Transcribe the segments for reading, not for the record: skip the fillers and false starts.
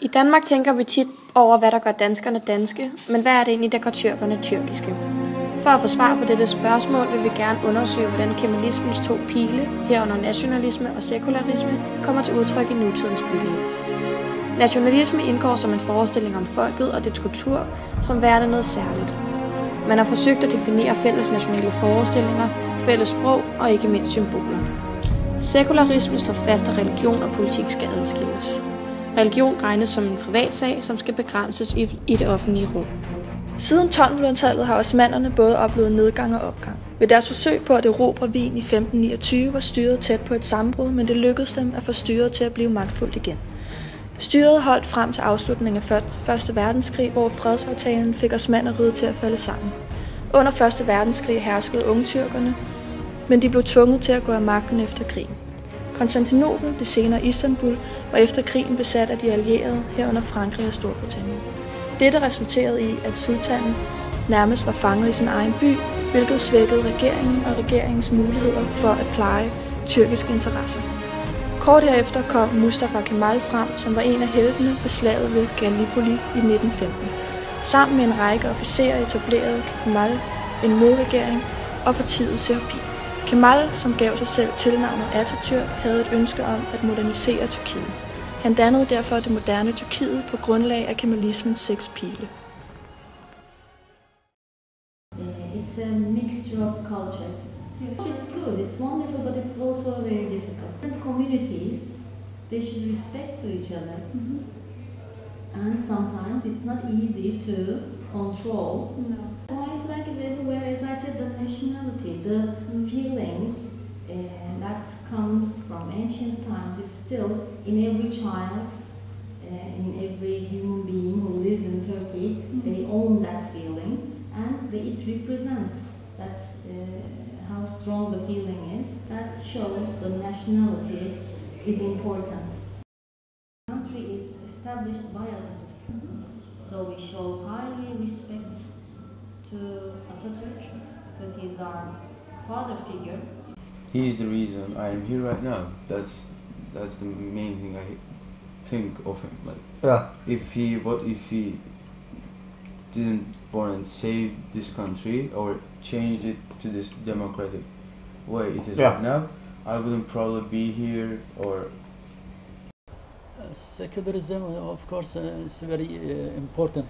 I Danmark tænker vi tit over, hvad der gør danskerne danske, men hvad er det egentlig, der gør tyrkerne tyrkiske? For at få svar på dette spørgsmål vil vi gerne undersøge, hvordan kemalismens to pile, herunder nationalisme og sekularisme, kommer til udtryk i nutidens byliv. Nationalisme indgår som en forestilling om folket og dets kultur som værende noget særligt. Man har forsøgt at definere fælles nationale forestillinger, fælles sprog og ikke mindst symboler. Sekularisme slår fast, at religion og politik skal adskilles. Religion regnes som en privatsag, som skal begrænses i det offentlige rum. Siden 1200-tallet har osmannerne både oplevet nedgang og opgang. Ved deres forsøg på at erobre Wien i 1529 var styret tæt på et sammenbrud, men det lykkedes dem at få styret til at blive magtfuldt igen. Styret holdt frem til afslutningen af 1. verdenskrig, hvor fredsaftalen fik osmanneriget til at falde sammen. Under 1. verdenskrig herskede ungtyrkerne, men de blev tvunget til at gå af magten efter krigen. Konstantinopel, det senere Istanbul, var efter krigen besat af de allierede, herunder Frankrig og Storbritannien. Dette resulterede i, at sultanen nærmest var fanget i sin egen by, hvilket svækkede regeringen og regeringens muligheder for at pleje tyrkiske interesser. Kort herefter kom Mustafa Kemal frem, som var en af heltene ved slaget ved Gallipoli i 1915. Sammen med en række officerer etablerede Kemal en modregering og partiet CHP. Kemal, som gav sig selv tilnavnet Atatürk, havde et ønske om at modernisere Tyrkiet. Han dannede derfor det moderne Tyrkiet på grundlag af kemalismens 6 pile. It's a mixture of cultures. It's good, it's wonderful, but it's also very difficult. Different communities, they should respect to each other. And sometimes it's not easy to control. No. White flag is everywhere, as I said, the nationality, the feelings that comes from ancient times is still in every child, in every human being who lives in Turkey. They own that feeling, and it represents that how strong the feeling is. That shows the nationality is important. The country is established by Atatürk, so we show highly respect to Atatürk because he's our father figure. He is the reason I am here right now. That's the main thing I think of him. Like, Yeah. if he didn't born and save this country or change it to this democratic way it is right now, I wouldn't probably be here. Or secularism, of course, is very important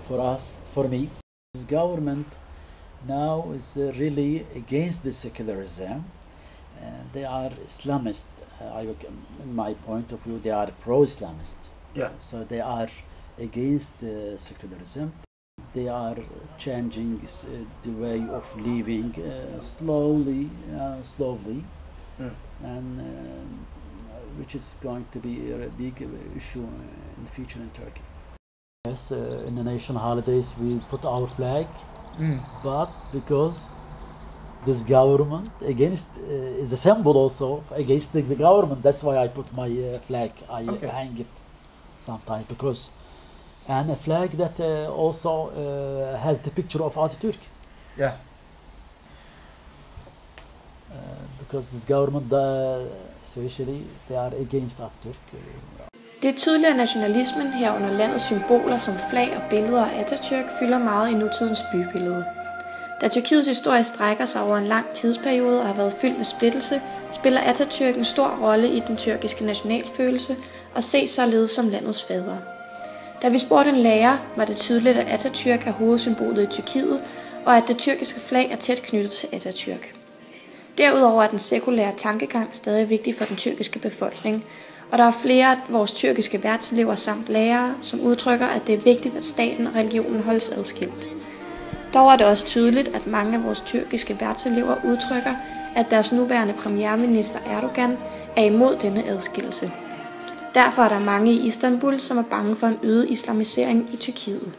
for us, for me. This government now is really against the secularism. They are Islamist. In my point of view, they are pro-Islamist. Yeah. So they are against the secularism. They are changing the way of living slowly, and which is going to be a big issue in the future in Turkey. Yes, in the national holidays we put our flag, but because this government against is a symbol also against the government, that's why I put my flag. I hang it sometimes because, and a flag that also has the picture of Atatürk. Yeah. Because this government, especially, they are against Atatürk. Det er tydeligt, at nationalismen herunder landets symboler som flag og billeder af Atatürk fylder meget i nutidens bybillede. Da Tyrkiets historie strækker sig over en lang tidsperiode og har været fyldt med splittelse, spiller Atatürk en stor rolle i den tyrkiske nationalfølelse og ses således som landets fader. Da vi spurgte en lærer, var det tydeligt, at Atatürk er hovedsymbolet i Tyrkiet, og at det tyrkiske flag er tæt knyttet til Atatürk. Derudover er den sekulære tankegang stadig vigtig for den tyrkiske befolkning, og der er flere af vores tyrkiske værtselever samt lærere, som udtrykker, at det er vigtigt, at staten og religionen holdes adskilt. Dog er det også tydeligt, at mange af vores tyrkiske værtselever udtrykker, at deres nuværende premierminister Erdogan er imod denne adskillelse. Derfor er der mange i Istanbul, som er bange for en øget islamisering i Tyrkiet.